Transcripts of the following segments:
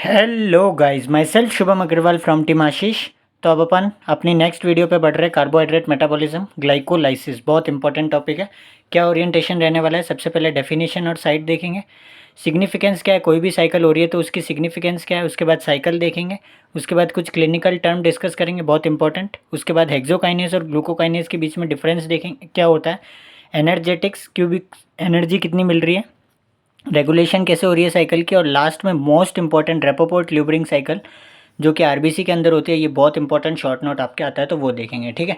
Hello guys, myself Shubham Agarwal from team Ashish. तो अब अपन अपनी नेक्स्ट वीडियो पे बढ़ रहे कार्बोहाइड्रेट मेटाबॉलिज्म ग्लाइकोलाइसिस। बहुत इंपॉर्टेंट टॉपिक है। क्या ओरिएंटेशन रहने वाला है, सबसे पहले डेफिनेशन और साइट देखेंगे। सिग्निफिकेंस क्या है, कोई भी साइकिल हो रही है तो उसकी सिग्निफिकेंस क्या है, उसके बाद साइकिल देखेंगे। उसके बाद कुछ क्लिनिकल टर्म डिस्कस करेंगे, बहुत इंपॉर्टेंट। उसके बाद हेक्सोकाइनेज और ग्लूकोकाइनेज के बीच में डिफरेंस देखेंगे क्या होता है। एनर्जेटिक्स, क्यूबिक एनर्जी कितनी मिल रही है, रेगुलेशन कैसे हो रही है साइकिल की। और लास्ट में मोस्ट इंपॉर्टेंट रेपोपोर्ट ल्यूबरिंग साइकिल जो कि आरबीसी के अंदर होती है। ये बहुत इंपॉर्टेंट शॉर्ट नोट आपके आता है तो वो देखेंगे, ठीक है।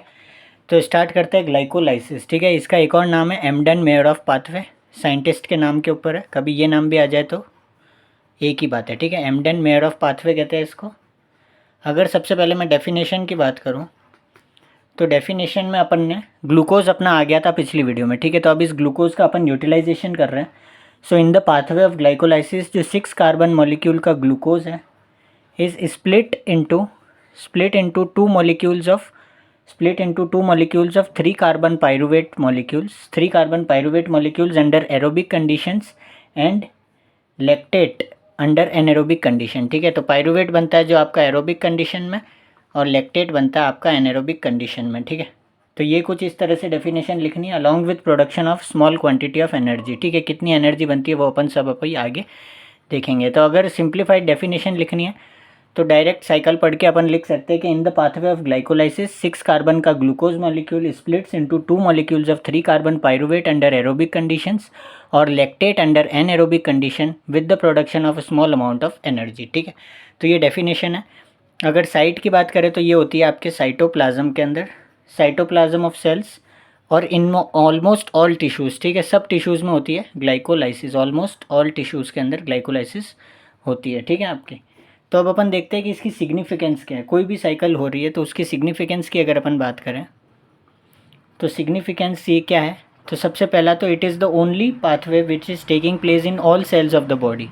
तो स्टार्ट करते हैं ग्लाइकोलाइसिस, ठीक है। इसका एक और नाम है एमडन मेयर ऑफ पाथवे, साइंटिस्ट के नाम के ऊपर है। कभी ये नाम भी आ जाए तो एक ही बात है, ठीक है। एमडन मेयर ऑफ पाथवे कहते हैं इसको। अगर सबसे पहले मैं डेफिनेशन की बात करूँ तो डेफिनेशन में अपन ने ग्लूकोज अपना आ गया था पिछली वीडियो में, ठीक है। तो अब इस ग्लूकोज का अपन यूटिलाइजेशन कर रहे हैं। So in the pathway of glycolysis जो 6 कार्बन मॉलिक्यूल का ग्लूकोज है is split into two molecules of 3 carbon pyruvate molecules under aerobic conditions and lactate under anaerobic condition, ठीक है। तो पायरुवेट बनता है जो आपका एरोबिक कंडीशन में और लैक्टेट बनता है आपका एनारोबिक कंडीशन में, ठीक है। तो ये कुछ इस तरह से डेफिनेशन लिखनी है along with production of small quantity of energy, ठीक है। कितनी एनर्जी बनती है वो अपन सब अपन आगे देखेंगे। तो अगर सिंप्लीफाइड डेफिनेशन लिखनी है तो डायरेक्ट साइकिल पढ़ के अपन लिख सकते हैं कि in the pathway of glycolysis 6 carbon का glucose molecule splits into 2 molecules of 3 carbon pyruvate under aerobic conditions और lactate under anaerobic condition with the production of small amount of energy, ठीक है। तो ये डेफिनेशन है। अगर साइट की बात करें तो ये होती है आपके साइटोप्लाज्म के अंदर, साइटोप्लाज्म ऑफ सेल्स और इन ऑलमोस्ट ऑल टिश्यूज़, ठीक है। सब टिश्यूज़ में होती है ग्लाइकोलाइसिस, ऑलमोस्ट ऑल टिश्यूज़ के अंदर ग्लाइकोलाइसिस होती है, ठीक है आपकी। तो अब अपन देखते हैं कि इसकी सिग्निफिकेंस क्या है। कोई भी साइकिल हो रही है तो उसकी सिग्निफिकेंस की अगर अपन बात करें तो सिग्निफिकेंस ये क्या है। तो सबसे पहला तो it is the only pathway which is taking place in all cells of the body.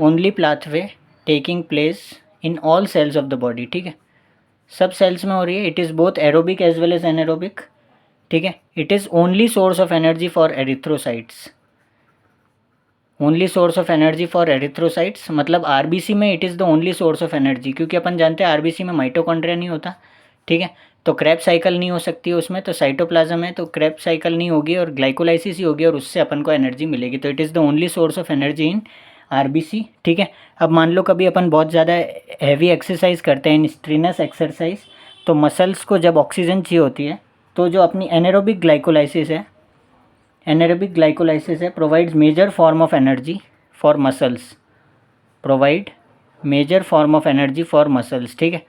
Only pathway taking place in all cells of the body, ठीक है। सब सेल्स में हो रही है। It is both aerobic as well as anaerobic, ठीक है। It is only source of energy for erythrocytes, only source of energy for erythrocytes मतलब आरबीसी में it is the only source of energy, क्योंकि अपन जानते हैं आरबीसी में mitochondria नहीं होता, ठीक है। तो क्रैब साइकिल नहीं हो सकती है उसमें। तो साइटोप्लाज्म है तो क्रैब साइकिल नहीं होगी और ग्लाइकोलाइसिस ही होगी और उससे अपन को एनर्जी मिलेगी। तो it is the only source of energy in RBC, ठीक है। अब मान लो कभी अपन बहुत ज़्यादा हैवी एक्सरसाइज करते हैं, इन स्ट्रीनस एक्सरसाइज, तो मसल्स को जब ऑक्सीजन चाहिए होती है तो जो अपनी एनारोबिक ग्लाइकोलाइसिस है, एनारोबिक ग्लाइकोलाइसिस है, provides major form of energy for muscles, provide major form of energy for muscles, ठीक है।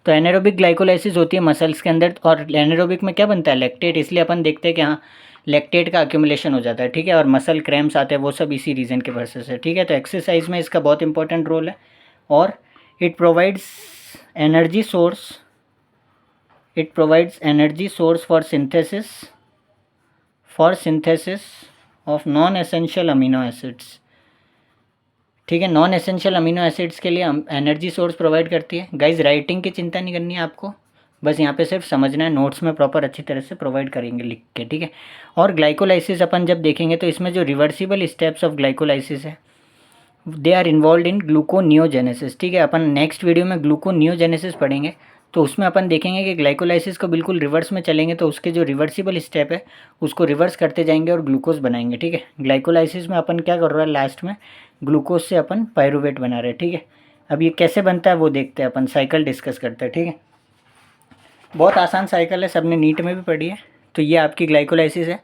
तो एनारोबिक ग्लाइकोलाइसिस होती है मसल्स के अंदर और एनारोबिक में क्या बनता है, लैक्टेट। इसलिए अपन देखते हैं कि हाँ लैक्टेट का अक्यूमुलेशन हो जाता है, ठीक है। और मसल क्रैम्प्स आते हैं, वो सब इसी रीज़न के वजह से, ठीक है। तो एक्सरसाइज में इसका बहुत इंपॉर्टेंट रोल है। और it provides energy source, it provides energy source for synthesis of non essential amino acids, ठीक है। नॉन एसेंशियल अमीनो एसिड्स के लिए एनर्जी सोर्स प्रोवाइड करती है। गाइज राइटिंग की चिंता नहीं करनी है आपको, बस यहाँ पे सिर्फ समझना है। नोट्स में प्रॉपर अच्छी तरह से प्रोवाइड करेंगे लिख के, ठीक है। और ग्लाइकोलाइसिस अपन जब देखेंगे तो इसमें जो रिवर्सिबल स्टेप्स ऑफ ग्लाइकोलाइसिस है they are involve in gluconeogenesis, ठीक है। अपन नेक्स्ट वीडियो में ग्लूकोनियोजेनेसिस पढ़ेंगे तो उसमें अपन देखेंगे कि ग्लाइकोलाइसिस को बिल्कुल रिवर्स में चलेंगे तो उसके जो रिवर्सिबल स्टेप है उसको रिवर्स करते जाएंगे और ग्लूकोज बनाएंगे, ठीक है। ग्लाइकोलाइसिस में अपन क्या कर रहे हैं, लास्ट में ग्लूकोज से अपन पायरुवेट बना रहे हैं, ठीक है। अब ये कैसे बनता है वो देखते हैं अपन, साइकिल डिस्कस करते हैं, ठीक है। बहुत आसान साइकिल है, सबने नीट में भी पढ़ी है। तो ये आपकी ग्लाइकोलाइसिस है।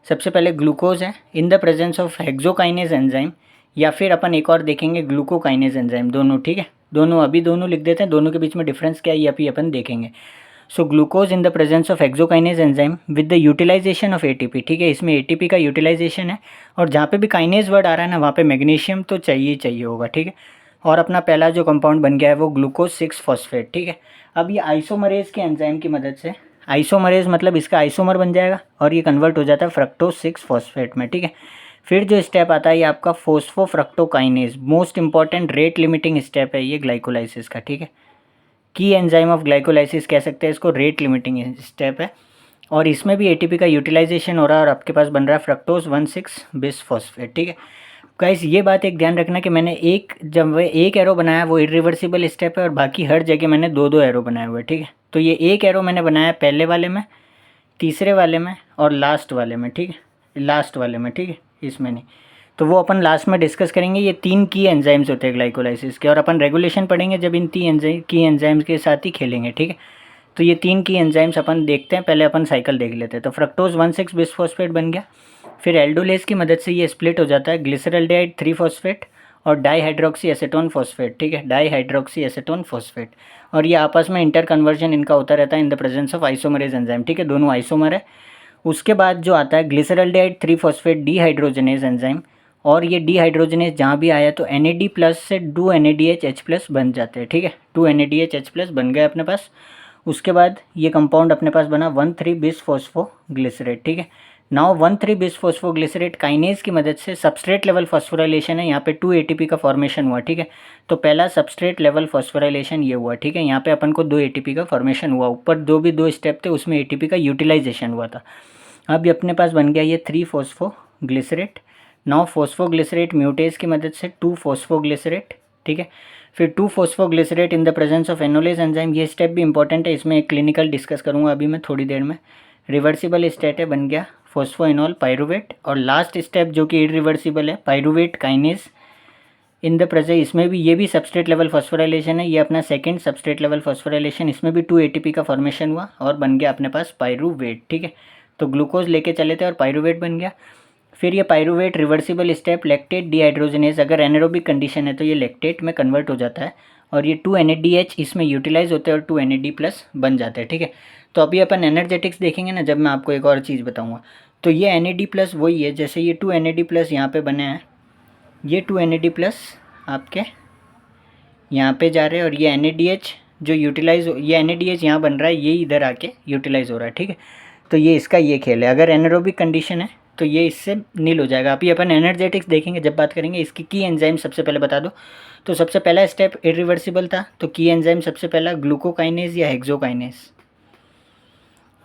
सबसे पहले ग्लूकोज है इन the presence of hexokinase enzyme, या फिर अपन एक और देखेंगे ग्लूकोकाइनेज एंजाइम, दोनों, ठीक है। दोनों अभी दोनों लिख देते हैं, दोनों के बीच में डिफरेंस क्या है ये अभी अपन देखेंगे। So glucose in the presence of hexokinase enzyme with the utilization of ATP, ठीक है। इसमें एटीपी का यूटिलाइजेशन है और जहाँ पे भी काइनेज वर्ड आ रहा है ना वहाँ पे मैग्नीशियम तो चाहिए चाहिए होगा, ठीक है। और अपना पहला जो कंपाउंड बन गया है वो ग्लूकोज 6 फॉस्फेट, ठीक है। अब ये आइसोमरेज के एंजाइम की मदद से, आइसोमरेज मतलब इसका आइसोमर बन जाएगा और ये कन्वर्ट हो जाता है फ्रक्टोज 6 फॉस्फेट में, ठीक है। फिर जो स्टेप आता है ये आपका phosphofructokinase, most important rate limiting step है ये ग्लाइकोलाइसिस का, ठीक है। की एंजाइम ऑफ ग्लाइकोलाइसिस कह सकते हैं इसको, रेट लिमिटिंग स्टेप है। और इसमें भी एटीपी का यूटिलाइजेशन हो रहा है और आपके पास बन रहा है फ्रक्टोज 1,6 बिस फॉस्फेट, ठीक है। गाइस ये बात एक ध्यान रखना कि मैंने जब वह एक एरो बनाया वो इरिवर्सिबल स्टेप है, और बाकी हर जगह मैंने दो दो एरो बनाए हुए, ठीक है। तो ये एक एरो मैंने बनाया पहले वाले में, तीसरे वाले में और लास्ट वाले में, ठीक है, लास्ट वाले में, ठीक है, इसमें नहीं। तो वो अपन लास्ट में डिस्कस करेंगे। ये 3 की एंजाइम्स होते हैं ग्लाइकोलाइसिस के, और अपन रेगुलेशन पढ़ेंगे जब इन 3 की एंजाइम्स के साथ ही खेलेंगे, ठीक है। तो ये 3 की एंजाइम्स अपन देखते हैं, पहले अपन साइकिल देख लेते हैं। तो फ्रक्टोज 1,6 बिसफॉस्फेट बन गया, फिर एल्डोलेज की मदद से ये स्प्लिट हो जाता है ग्लिसरल्डेहाइड 3 फॉस्फेट और डाईहाइड्रोक्सी एसीटोन फॉस्फेट, ठीक है, डाईहाइड्रोक्सी एसीटोन फॉस्फेट। और ये आपस में इंटर कन्वर्जन इनका होता रहता है इन the presence of isomerase enzyme, ठीक है, दोनों आइसोमर है। उसके बाद जो आता है ग्लिसरल्डेहाइड 3 फॉस्फेट डीहाइड्रोजनेज एंजाइम, और ये डीहाइड्रोजनेज जहाँ भी आया तो NAD+ से 2 NADH+ बन जाते हैं, ठीक है, 2 NADH+ बन गए अपने पास। उसके बाद ये कंपाउंड अपने पास बना 1,3 बिसफॉस्फोग्लिसरेट, ठीक है। नाउ 1,3 बिसफॉस्फोग्लिसरेट काइनेज की मदद से सबस्ट्रेट लेवल फॉस्फोराइलेशन है, यहाँ पे 2 ATP का फॉर्मेशन हुआ, ठीक है। तो पहला सबस्ट्रेट लेवल फॉस्फोराइलेशन ये हुआ, ठीक है, यहाँ पे अपन को 2 ATP का फॉर्मेशन हुआ, ऊपर भी दो स्टेप थे उसमें ATP का यूटिलाइजेशन हुआ था। अब ये अपने पास बन गया ये 3 फॉस्फोग्लिसरेट। नाउ फॉस्फोग्लिसरेट म्यूटेज की मदद से 2 फॉस्फोग्लिसरेट, ठीक है। फिर 2 phosphoglycerate in the presence of enolase enzyme, ये स्टेप भी इंपॉर्टेंट है, इसमें एक क्लिनिकल डिस्कस करूँगा अभी मैं थोड़ी देर में। रिवर्सिबल स्टेट है, बन गया फॉस्फोइनॉल पायरुवेट। और लास्ट स्टेप जो कि इरिवर्सिबल है, pyruvate kinase in the presence, इसमें भी ये भी सबस्ट्रेट लेवल फॉस्फोराइलेशन है, ये अपना सेकंड सबस्ट्रेट लेवल फॉस्फोराइलेशन, इसमें भी 2 ATP का फॉर्मेशन हुआ और बन गया अपने पास पायरुवेट, ठीक है। तो ग्लूकोज लेके चले थे और पायरुवेट बन गया। फिर ये pyruvate reversible step lactate dehydrogenase, अगर एनारोबिक कंडीशन है तो ये लैक्टेट में कन्वर्ट हो जाता है, और ये 2 NADH इसमें यूटिलाइज होते हैं और 2 NAD+ बन जाते हैं, ठीक है। तो अभी अपन एनर्जेटिक्स देखेंगे ना, जब मैं आपको एक और चीज़ बताऊंगा। तो ये NAD+ वही है, जैसे ये 2 NAD+ यहाँ पे बने हैं, ये 2 NAD+ आपके यहाँ पे जा रहे हैं, और ये NADH जो यूटिलाइज, ये NADH यहाँ बन रहा है, ये इधर आके यूटिलाइज हो रहा है, ठीक है। तो ये इसका ये खेल है, अगर एनारोबिक कंडीशन है तो ये इससे नील हो जाएगा। अभी अपन एनर्जेटिक्स देखेंगे जब बात करेंगे। इसकी की एंजाइम सबसे पहले बता दो। तो सबसे पहला स्टेप इरिवर्सिबल था, तो की एंजाइम सबसे पहला ग्लूकोकाइनेज या हेक्सोकाइनेज,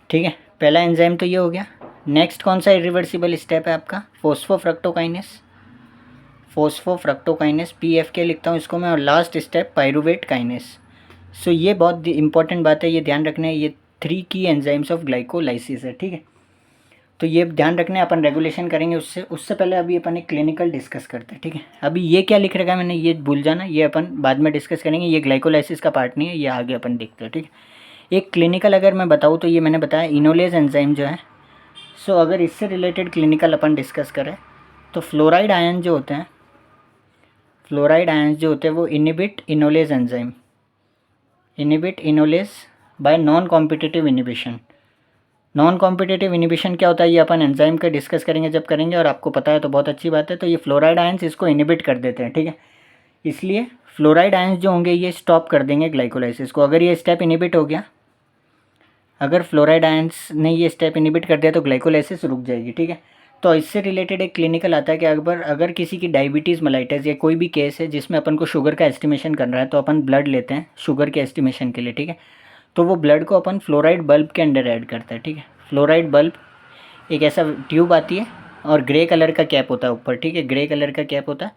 ठीक है, पहला एंजाइम तो ये हो गया। नेक्स्ट कौन सा इरिवर्सिबल स्टेप है आपका, फोस्फोफ्रक्टोकाइनेज, फोस्फोफ्रक्टोकाइनेज PFK लिखता हूँ इसको मैं। और लास्ट स्टेप पायरुवेट काइनेज। सो ये बहुत इंपॉर्टेंट बात है, ये ध्यान रखना है, ये 3 की एंजाइम्स ऑफ ग्लाइकोलाइसिस है, ठीक है। तो ये ध्यान रखना है, अपन रेगुलेशन करेंगे उससे पहले अभी अपन एक क्लिनिकल डिस्कस करते हैं, ठीक है। अभी ये क्या लिख रखा है मैंने, ये भूल जाना, ये अपन बाद में डिस्कस करेंगे, ये ग्लाइकोलाइसिस का पार्ट नहीं है, ये आगे अपन देखते हैं, ठीक है। एक क्लिनिकल अगर मैं बताऊँ तो ये मैंने बताया इनोलेज एंजाइम जो है। सो अगर इससे रिलेटेड क्लिनिकल अपन डिस्कस करें तो फ्लोराइड आयन जो होते हैं, फ्लोराइड आयन्स जो होते हैं वो inhibit enolase enzyme, inhibit enolase bye non competitive inhibition. Non competitive inhibition क्या होता है, ये अपन एंजाइम का डिस्कस करेंगे जब करेंगे, और आपको पता है तो बहुत अच्छी बात है। तो ये फ्लोराइड आयन्स इसको इनिबिट कर देते हैं, ठीक है। इसलिए फ्लोराइड आयन्स जो होंगे ये स्टॉप कर देंगे ग्लाइकोलाइसिस को। अगर ये स्टेप इनिबिट हो गया, अगर फ्लोराइड आयन्स ने ये स्टेप इनिबिट कर दिया तो ग्लाइकोलाइसिस रुक जाएगी, ठीक है। तो इससे रिलेटेड एक क्लिनिकल आता है कि अगर किसी की डायबिटीज़ मेलाइटिस या कोई भी केस है जिसमें अपन को शुगर का एस्टिमेशन करना है, तो अपन ब्लड लेते हैं शुगर के एस्टिमेशन के लिए, ठीक है। तो वो ब्लड को अपन फ्लोराइड बल्ब के अंदर ऐड करते हैं, ठीक है। फ्लोराइड बल्ब एक ऐसा ट्यूब आती है और ग्रे कलर का कैप होता है ऊपर, ठीक है, ग्रे कलर का कैप होता है,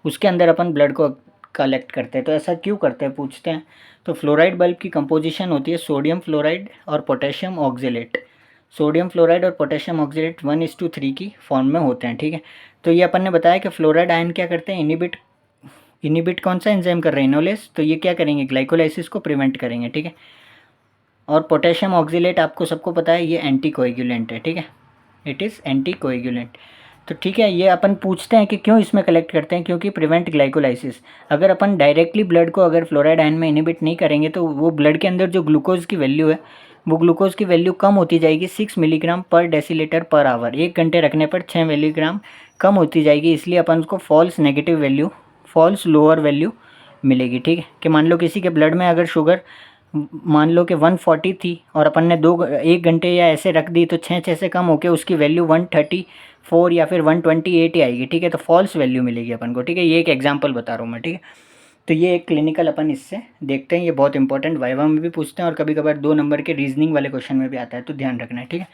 उसके अंदर अपन ब्लड को कलेक्ट करते हैं। तो ऐसा क्यों करते हैं पूछते हैं। तो फ्लोराइड बल्ब की कंपोजिशन होती है सोडियम फ्लोराइड और पोटेशियम ऑक्जेलेट। सोडियम फ्लोराइड और पोटेशियम ऑक्जेलेट 1:3 की फॉर्म में होते हैं, ठीक है। तो ये अपन ने बताया कि फ्लोराइड आयन क्या करते हैं, इनिबिट कौन सा एंजाइम कर रहे हैं, इनोलेज। तो ये क्या करेंगे, ग्लाइकोलाइसिस को प्रिवेंट करेंगे, ठीक है। और पोटेशियम ऑक्जेलेट आपको सबको पता है ये एंटी कोएगुलेंट है, ठीक है, इट इज़ एंटी कोएगुलेंट। तो ठीक है, ये अपन पूछते हैं कि क्यों इसमें कलेक्ट करते हैं, क्योंकि प्रिवेंट ग्लाइकोलाइसिस। अगर अपन डायरेक्टली ब्लड को अगर फ्लोराइड आयन में इनिबिट नहीं करेंगे तो वो ब्लड के अंदर जो ग्लूकोज की वैल्यू है, वो ग्लूकोज की वैल्यू कम होती जाएगी 6 मिलीग्राम पर डेसीलीटर पर आवर। 1 घंटे रखने पर 6 मिलीग्राम कम होती जाएगी, इसलिए अपन उसको false negative value, false lower value मिलेगी, ठीक है। कि मान लो किसी के ब्लड में अगर शुगर मान लो कि 140 थी और अपन ने 1 घंटे या ऐसे रख दी, तो 6 से कम होके उसकी वैल्यू 134 या फिर 128 ही आएगी, ठीक है। तो फॉल्स वैल्यू मिलेगी अपन को, ठीक है। ये एक एग्जांपल बता रहा हूँ मैं, ठीक है। तो ये एक क्लिनिकल अपन इससे देखते हैं, ये बहुत इंपॉर्टेंट वाइवा में भी पूछते हैं और कभी कभार 2 नंबर के रीजनिंग वाले क्वेश्चन में भी आता है, तो ध्यान रखना है, ठीक है।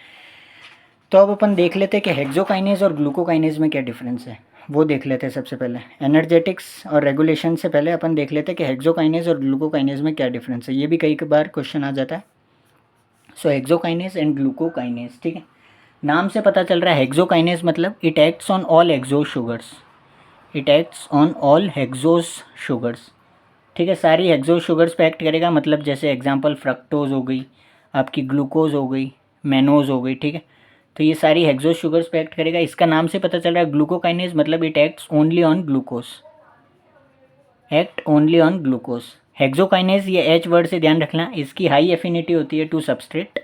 तो अब अपन देख लेते हैं कि हेक्सोकाइनेज और ग्लूकोकाइनेज में क्या डिफरेंस है। वो देख लेते हैं सबसे पहले। एनर्जेटिक्स और रेगुलेशन से पहले अपन देख लेते हैं कि हेक्सोकाइनेज और ग्लूकोकाइनेज में क्या डिफरेंस है। ये भी कई बार क्वेश्चन आ जाता है। सो हेक्सोकाइनेज एंड ग्लूकोकाइनेज, ठीक है। नाम से पता चल रहा है हेक्सोकाइनेज मतलब it acts on all hexose sugars, it acts on all hexose sugars, ठीक है। सारी हेक्सोस शुगर्स पे एक्ट करेगा, मतलब जैसे एग्जांपल फ्रक्टोज हो गई, आपकी ग्लूकोज हो गई, मेनोज हो गई, ठीक है। तो ये सारी हेक्सोस शुगर्स पे एक्ट करेगा। इसका नाम से पता चल रहा है ग्लूकोकाइनेज मतलब it acts only on glucose, act only on glucose. Hexokinase ये एच वर्ड से ध्यान रखना, इसकी हाई एफिनिटी होती है टू सबस्ट्रेट।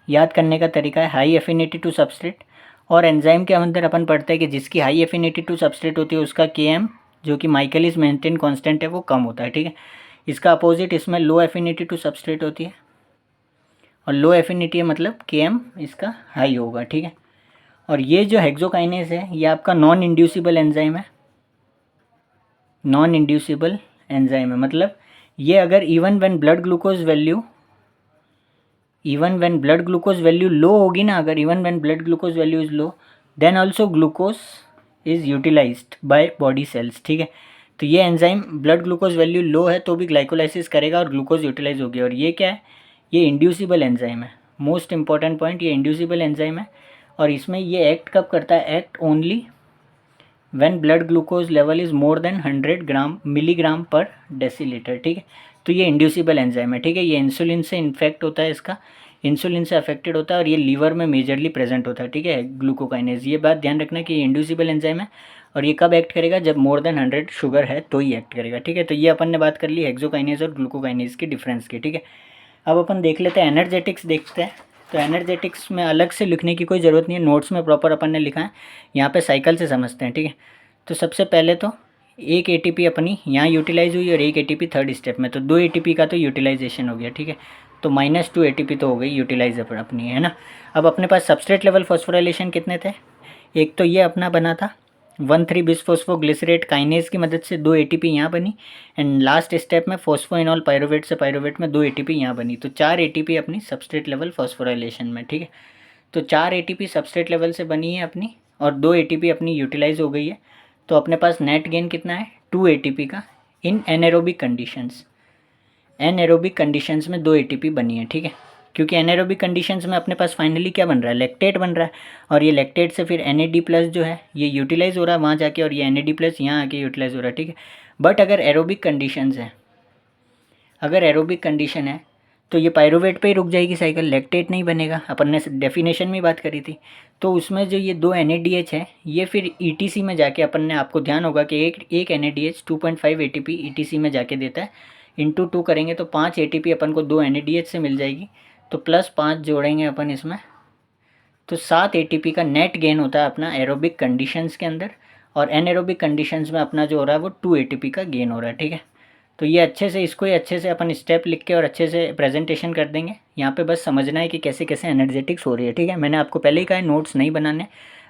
याद करने का तरीका है हाई एफिनिटी टू सबस्ट्रेट। और एंजाइम के अंदर अपन पढ़ते हैं कि जिसकी हाई एफिनिटी टू सबस्ट्रेट होती है उसका Km जो कि माइकलिस मेंटेन कांस्टेंट है वो कम होता है, ठीक है। इसका अपोजिट इसमें लो एफिनिटी टू सबस्ट्रेट होती है, और लो एफिनिटी है मतलब Km इसका हाई होगा, ठीक है। और ये जो हेक्सोकाइनेज है ये आपका नॉन इंड्यूसिबल एंजाइम है, नॉन इंड्यूसिबल एंजाइम है मतलब ये अगर even when blood glucose value low होगी ना, अगर even when blood glucose value is low then also glucose is utilized by body cells, ठीक है। तो ये enzyme blood glucose value low है तो भी ग्लाइकोलाइसिस करेगा और ग्लूकोज यूटिलाइज होगी। और ये क्या है, ये इंड्यूसिबल एंजाइम है। मोस्ट इंपॉर्टेंट पॉइंट, ये इंड्यूसिबल एंजाइम है। और इसमें ये एक्ट कब करता है, act only when blood glucose level is more than 100 milligram पर डेसीलीटर, ठीक है। तो ये इंड्यूसिबल एंजाइम है, ठीक है। ये इंसुलिन से इन्फेक्ट होता है, इसका इंसुलिन से अफेक्टेड होता है और ये लीवर में मेजरली प्रेजेंट होता है, ठीक है, ग्लूकोकाइनेज। ये बात ध्यान रखना कि ये इंड्यूसिबल एंजाइम है और ये कब एक्ट करेगा, जब मोर देन 100 शुगर है तो ही एक्ट करेगा, ठीक है। तो ये अपन ने बात कर ली हेक्सोकाइनेज और ग्लूकोकाइनेज के डिफरेंस की, ठीक है। अब अपन देख लेते हैं एनर्जेटिक्स देखते हैं। तो एनर्जेटिक्स में अलग से लिखने की कोई ज़रूरत नहीं है, नोट्स में प्रॉपर अपन ने लिखा है। यहाँ पे साइकिल से समझते हैं, ठीक है। तो सबसे पहले तो एक एटीपी अपनी यहाँ यूटिलाइज हुई और एक एटीपी थर्ड स्टेप में, तो 2 एटीपी का तो यूटिलाइजेशन हो गया, ठीक है। तो -2 एटीपी तो हो गई यूटिलाइज अपनी, है ना। अब अपने पास सबस्ट्रेट लेवल फॉस्फोराइलेशन कितने थे, एक तो ये अपना बना था 1,3-बिसफॉस्फोग्लिसरेट काइनेज की मदद से 2 एटीपी यहाँ बनी, एंड लास्ट स्टेप में फॉस्फोइनॉल पायरुवेट से पायरुवेट में 2 एटीपी यहाँ बनी। तो 4 एटीपी अपनी सबस्ट्रेट लेवल फॉस्फोराइलेशन में, ठीक है। तो 4 एटीपी सबस्ट्रेट लेवल से बनी है अपनी और 2 एटीपी अपनी यूटिलाइज हो गई है। तो अपने पास नेट गेन कितना है, 2 एटीपी का इन एनारोबिक कंडीशंस। एनारोबिक कंडीशंस में 2 एटीपी बनी है, ठीक है। क्योंकि एनारोबिक कंडीशंस में अपने पास फाइनली क्या बन रहा है, लैक्टेट बन रहा है, और ये लैक्टेट से फिर NAD+ जो है ये यूटिलाइज हो रहा है वहाँ जाके, और ये NAD+ यहाँ आके यूटिलाइज हो रहा है, ठीक है। बट अगर एरोबिक कंडीशंस है, अगर एरोबिक कंडीशन है तो ये पायरुवेट पे ही रुक जाएगी साइकिल, लैक्टेट नहीं बनेगा। अपन ने डेफिनेशन में बात करी थी। तो उसमें जो ये 2 NADH है ये फिर ETC में जाके, अपन ने, आपको ध्यान होगा कि एक NADH 2.5 ATP ETC में जाके देता है। इंटू 2 करेंगे तो 5 ATP अपन को 2 NADH से मिल जाएगी। तो +5 जोड़ेंगे अपन इसमें, तो 7 ATP का नेट गेन होता है अपना एरोबिक कंडीशंस के अंदर। और एनएरोबिक कंडीशंस में अपना जो हो रहा है वो 2 ATP का गेन हो रहा है, ठीक है। तो ये अच्छे से, इसको ही अच्छे से अपन स्टेप लिख के और अच्छे से प्रेजेंटेशन कर देंगे। यहाँ पे बस समझना है कि कैसे कैसे एनर्जेटिक्स हो रही है, ठीक है। मैंने आपको पहले ही कहा है नोट्स नहीं बनाने,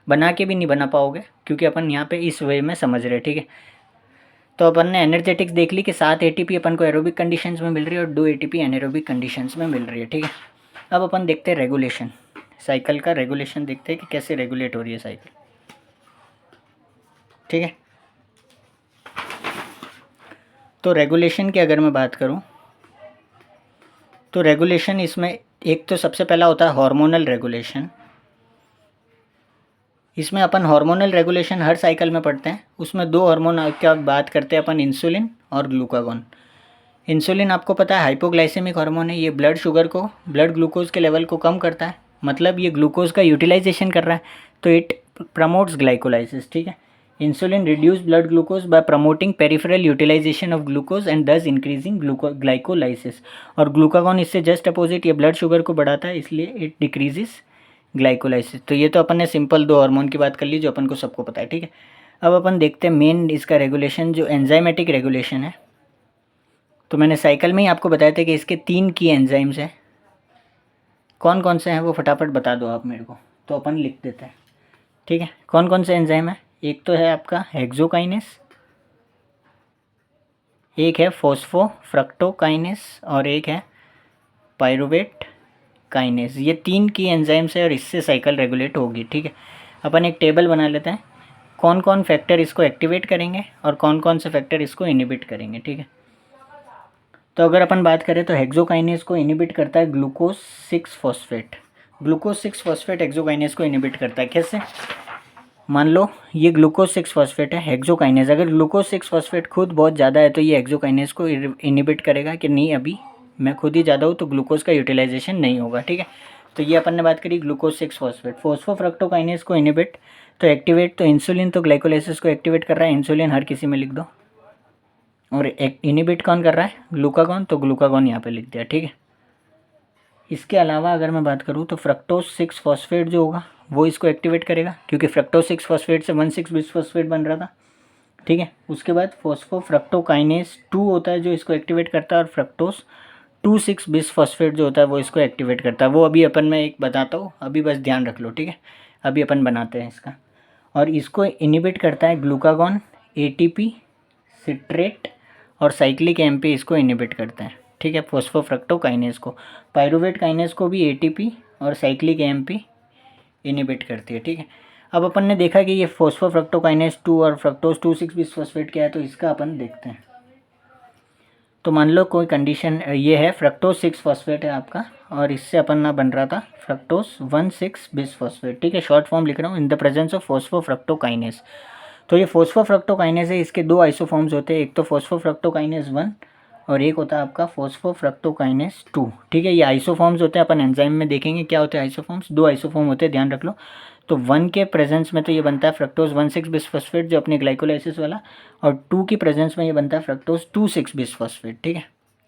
बना के भी नहीं बना पाओगे क्योंकि अपन यहाँ पे इस वे में समझ रहे हैं, ठीक है। तो अपन ने एनर्जेटिक्स देख ली कि 7 ATP अपन को एरोबिक कंडीशंस में मिल रही है और 2 ATP एनएरोबिक कंडीशंस में मिल रही है, ठीक है। अब अपन देखते हैं रेगुलेशन, साइकिल का रेगुलेशन देखते हैं कि कैसे रेगुलेट हो रही है साइकिल, ठीक है। तो रेगुलेशन की अगर मैं बात करूं तो रेगुलेशन इसमें एक तो सबसे पहला होता है हार्मोनल रेगुलेशन। इसमें अपन हार्मोनल रेगुलेशन हर साइकिल में पढ़ते हैं। उसमें 2 हार्मोन की बात करते हैं अपन, इंसुलिन और ग्लूकागॉन। इंसुलिन आपको पता है हाइपोग्लाइसेमिक हार्मोन है, ये ब्लड शुगर को, ब्लड ग्लूकोज के लेवल को कम करता है, मतलब ये ग्लूकोज का यूटिलाइजेशन कर रहा है, तो इट प्रमोट्स ग्लाइकोलाइसिस, ठीक है। Insulin reduce blood glucose by promoting peripheral utilization of glucose and thus increasing glycolysis. और ग्लूकागॉन इससे जस्ट अपोजिट, ये ब्लड शुगर को बढ़ाता है, इसलिए इट डिक्रीजेस ग्लाइकोलाइसिस। तो ये तो अपन ने सिंपल 2 हार्मोन की बात कर ली जो अपन को सबको पता है, ठीक है। अब अपन देखते हैं मेन इसका रेगुलेशन जो एंजाइमेटिक रेगुलेशन है। तो मैंने साइकिल में ही आपको बताया था कि इसके 3 की एंजाइम्स हैं। कौन कौन से हैं वो फटाफट बता दो आप मेरे को, तो अपन लिख देते हैं, ठीक है। कौन कौन से एंजाइम है, एक तो है आपका हेक्सोकाइनेस, एक है फॉस्फोफ्रक्टोकाइनेस और एक है पायरुवेट काइनेस। ये 3 की एंजाइम्स है और इससे साइकिल रेगुलेट होगी, ठीक है। अपन एक टेबल बना लेते हैं कौन कौन फैक्टर इसको एक्टिवेट करेंगे और कौन कौन से फैक्टर इसको इनिबिट करेंगे, ठीक है। तो अगर अपन बात करें तो हेक्सोकाइनेज को इनिबिट करता है glucose 6 phosphate. Glucose 6 phosphate hexokinase को इनिबिट करता है। कैसे? मान लो ये ग्लूकोज 6 फॉस्फेट है, हेक्सोकाइनेज अगर ग्लूकोज 6 फॉस्फेट खुद बहुत ज़्यादा है तो ये हेक्सोकाइनेज को इनिबिट करेगा कि नहीं, अभी मैं खुद ही ज़्यादा हूँ तो ग्लूकोज का यूटिलाइजेशन नहीं होगा, ठीक है। तो ये अपन ने बात करी ग्लूकोज 6 फॉस्फेट। फोस्फोफ्रक्टोकाइनेज को इनिबिट तो एक्टिवेट, तो इंसुलिन तो ग्लाइकोलाइसिस को एक्टिवेट कर रहा है, इंसुलिन हर किसी में लिख दो। और इनिबिट कौन कर रहा है? ग्लूकागॉन, तो ग्लूकागॉन यहाँ पे लिख दिया, ठीक है। इसके अलावा अगर मैं बात करूँ तो फ्रक्टोज 6 फॉस्फेट जो होगा वो इसको एक्टिवेट करेगा, क्योंकि फ्रक्टोज 6 फॉस्फेट से 1,6 बिसफॉस्फेट बन रहा था, ठीक है। उसके बाद फोस्फोफ्रक्टोकाइनेज 2 होता है जो इसको एक्टिवेट करता है, और फ्रक्टोज 2,6 बिसफॉस्फेट जो होता है वो इसको एक्टिवेट करता है। वो अभी अपन मैं एक बताता हूँ, अभी बस ध्यान रख लो, ठीक है। अभी अपन बनाते हैं इसका। और इसको इनिबिट करता है ग्लूकागॉन, एटीपी, सिट्रेट और साइक्लिक एमपी इसको इनिबिट करते हैं, ठीक है, फोस्फोफ्रक्टोकाइनेज को। पायरुवेट काइनेज को भी एटीपी और साइक्लिक एमपी इनिबिट करती है, ठीक है। अब अपन ने देखा कि ये फोस्फोफ्रक्टोकाइनेज 2 और फ्रक्टोज 2,6 बिसफॉस्फेट क्या है, तो इसका अपन देखते हैं। तो मान लो कोई कंडीशन ये है, फ्रक्टोज 6 फॉस्फेट है आपका, और इससे अपन ना बन रहा था फ्रक्टोज 1,6 बिसफॉस्फेट, ठीक है। शॉर्ट फॉर्म लिख रहा हूँ, इन द प्रेजेंस ऑफ फोस्फोफ्रक्टोकाइनेज। तो ये फोस्फोफ्रक्टोकाइनेज है, इसके दो आइसोफॉर्म्स होते हैं, एक तो फोस्फोफ्रक्टोकाइनेज 1 और एक होता है आपका फोस्फोफ्रक्टोकाइनेज 2, ठीक है। ये आइसोफॉर्म्स होते हैं, अपन एंजाइम में देखेंगे क्या होते हैं आइसोफॉर्म्स। दो आइसोफॉर्म होते हैं, ध्यान रख लो। तो 1 के प्रेजेंस में तो ये बनता है फ्रक्टोज 1,6 बिसफॉस्फेट जो अपने ग्लाइकोलाइसिस वाला, और 2 की प्रेजेंस में ये बनता है फ्रक्टोज 2,6 बिसफॉस्फेट, ठीक है।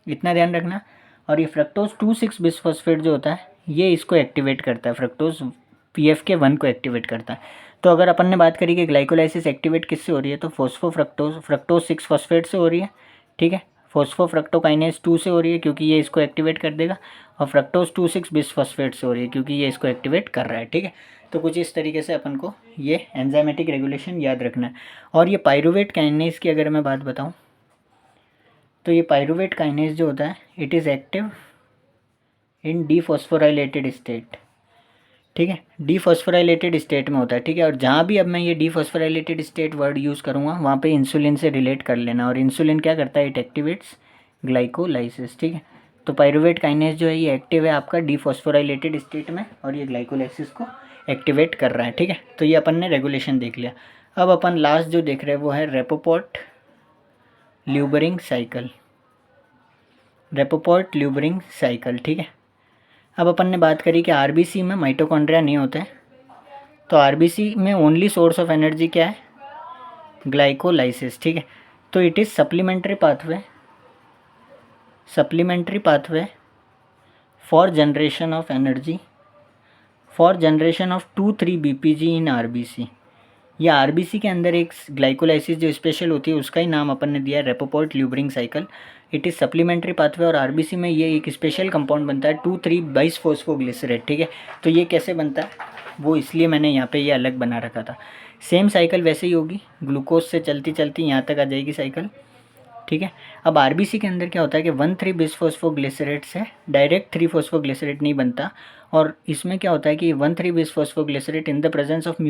इतना ध्यान रखना। और ये फ्रक्टोज 2,6 बिसफॉस्फेट जो होता है ये इसको एक्टिवेट करता है, फ्रक्टोज PFK 1 को एक्टिवेट करता है। तो अगर अपन ने बात करी कि ग्लाइकोलाइसिस एक्टिवेट किससे हो रही है, तो फ्रक्टोज 6 फॉस्फेट से हो रही है, ठीक है। फोस्फोफ्रक्टोकाइनेज 2 से हो रही है क्योंकि ये इसको एक्टिवेट कर देगा, और फ्रक्टोज 2,6 बिसफॉस्फेट से हो रही है क्योंकि ये इसको एक्टिवेट कर रहा है, ठीक है। तो कुछ इस तरीके से अपन को ये एंजाइमेटिक रेगुलेशन याद रखना है। और ये पायरुवेट काइनेज की अगर मैं बात बताऊँ तो ये पायरुवेट काइनेज जो होता है it is active in dephosphorylated state, ठीक है। डीफॉस्फोराइलेटेड स्टेट में होता है, ठीक है। और जहाँ भी अब मैं ये डीफॉस्फोराइलेटेड स्टेट वर्ड यूज़ करूँगा वहाँ पे इंसुलिन से रिलेट कर लेना, और इंसुलिन क्या करता है, इट एक्टिवेट्स ग्लाइकोलाइसिस, ठीक है। तो पायरुवेट काइनेज जो है ये एक्टिव है आपका डीफॉस्फोराइलेटेड स्टेट में, और ये ग्लाइकोलाइसिस को एक्टिवेट कर रहा है, ठीक है। तो ये अपन ने रेगुलेशन देख लिया। अब अपन लास्ट जो देख रहे हैं वो है Rapoport Luebering cycle. रेपोपोर्ट Luebering cycle, ठीक है। अब अपन ने बात करी कि आरबीसी में माइटोकॉन्ड्रिया नहीं होते हैं, तो आरबीसी में ओनली सोर्स ऑफ एनर्जी क्या है, ग्लाइकोलाइसिस, ठीक है। तो it is supplementary pathway for generation of energy for generation of 2,3 BPG in RBC. या आरबीसी के अंदर एक ग्लाइकोलाइसिस जो स्पेशल होती है उसका ही नाम अपन ने दिया है Rapoport Luebering cycle. It is supplementary pathway, और आरबीसी में ये एक स्पेशल कंपाउंड बनता है 2,3 बाइसफॉस्फोग्लिसरेट, ठीक है। तो ये कैसे बनता है वो इसलिए मैंने यहाँ पे ये अलग बना रखा था। सेम साइकिल वैसे ही होगी, ग्लूकोज से चलती चलती यहाँ तक आ जाएगी साइकिल, ठीक है। अब आरबीसी के अंदर क्या होता है कि 1,3 बिसफॉस्फोग्लिसरेट से डायरेक्ट 3 फॉस्फोग्लिसरेट नहीं बनता, और इसमें क्या होता है कि 1,3 bisphosphoglycerate in the presence of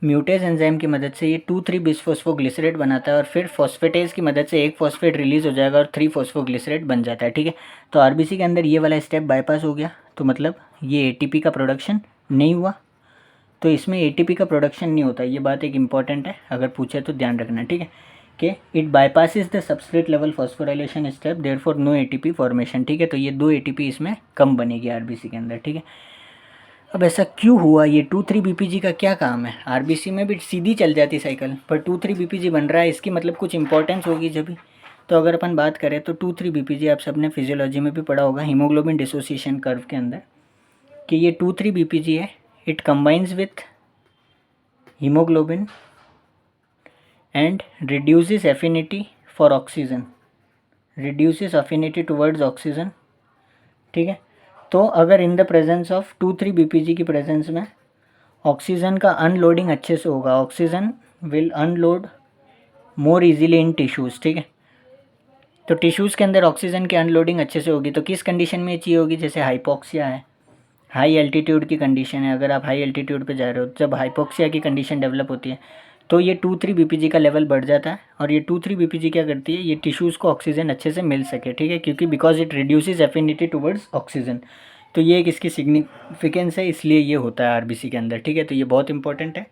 म्यूटेज enzyme की मदद से ये 2,3 बिसफॉस्फोग्लिसरेट बनाता है, और फिर फॉस्फेटेज की मदद से एक फॉस्फेट रिलीज हो जाएगा और 3 फॉस्फोग्लिसरेट बन जाता है, ठीक है। तो आरबीसी के अंदर ये वाला स्टेप बाईपास हो गया, तो मतलब ये एटीपी का प्रोडक्शन नहीं हुआ। तो इसमें एटीपी का प्रोडक्शन नहीं होता, ये बात एक इंपॉर्टेंट है, अगर पूछे तो ध्यान रखना, ठीक है, कि it bypasses the substrate level phosphorylation step, therefore no ATP formation, ठीक है। तो ये 2 एटीपी इसमें कम बनेगी आरबीसी के अंदर, ठीक है। अब ऐसा क्यों हुआ, ये 2,3 बीपीजी का क्या काम है? आरबीसी में भी सीधी चल जाती साइकिल, पर 2,3 बीपीजी बन रहा है, इसकी मतलब कुछ इंपॉर्टेंस होगी जब भी। तो अगर अपन बात करें तो 2,3 बीपीजी आप सबने फिजियोलॉजी में भी पढ़ा होगा हीमोग्लोबिन डिसोसिएशन कर्व के अंदर, कि ये 2,3 बीपीजी है, it combines with haemoglobin and reduces affinity for oxygen, reduces affinity towards oxygen, ठीक है। तो अगर इन द प्रेजेंस ऑफ 2,3 बीपीजी की प्रेजेंस में ऑक्सीजन का अनलोडिंग अच्छे से होगा, oxygen will unload more easily in tissues, ठीक है। तो टिश्यूज़ के अंदर ऑक्सीजन की अनलोडिंग अच्छे से होगी, तो किस कंडीशन में ये चाहिए होगी, जैसे हाइपोक्सिया है, हाई एल्टीट्यूड की कंडीशन है, अगर आप हाई एल्टीट्यूड पे जा रहे हो, जब हाइपोक्सिया की कंडीशन डेवलप होती है तो ये 2-3 बीपीजी का लेवल बढ़ जाता है। और ये 2-3 बीपीजी क्या करती है, ये टिश्यूज़ को ऑक्सीजन अच्छे से मिल सके, ठीक है, क्योंकि because it reduces affinity towards oxygen. तो ये एक इसकी सिग्निफिकेंस है, इसलिए ये होता है आरबीसी के अंदर, ठीक है। तो ये बहुत इंपॉर्टेंट है।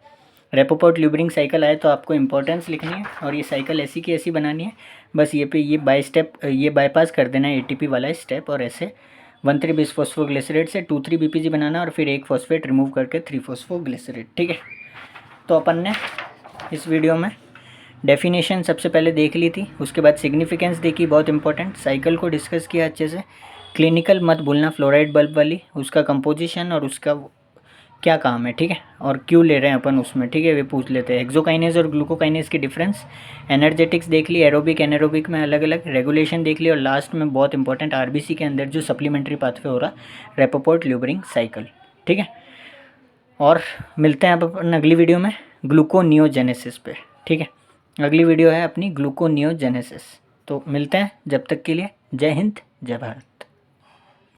रेपोपोर्ट ल्यूबरिंग साइकिल आए तो आपको इंपॉर्टेंस लिखनी है, और ये साइकिल ऐसी की ऐसी बनानी है। बस ये पे ये ये बाईपास कर देना है एटीपी वाला स्टेप, और ऐसे 1,3 बिसफॉस्फोग्लिसरेट से 2,3 बीपीजी बनाना, और फिर एक फॉस्फेट रिमूव करके 3 फॉस्फोग्लिसरेट, ठीक है। तो अपन ने इस वीडियो में डेफिनेशन सबसे पहले देख ली थी, उसके बाद सिग्निफिकेंस देखी, बहुत इंपॉर्टेंट, साइकिल को डिस्कस किया अच्छे से, क्लिनिकल मत भूलना फ्लोराइड बल्ब वाली, उसका कंपोजिशन और उसका क्या काम है, ठीक है, और क्यों ले रहे हैं अपन उसमें, ठीक है, वे पूछ लेते हैं। हेक्सोकाइनेज और ग्लूकोकाइनेज की डिफरेंस, एनर्जेटिक्स देख ली, एरोबिक एनारोबिक में अलग अलग रेगुलेशन देख ली, और लास्ट में बहुत इंपॉर्टेंट आरबीसी के अंदर जो सप्लीमेंट्री पाथवे हो रहा, रेपोपोर्ट ल्यूबरिंग साइकिल, ठीक है। और मिलते हैं अब अपन अगली वीडियो में ग्लूकोनियोजेनेसिस पे, ठीक है। अगली वीडियो है अपनी ग्लूकोनियोजेनेसिस। तो मिलते हैं, जब तक के लिए जय हिंद जय भारत।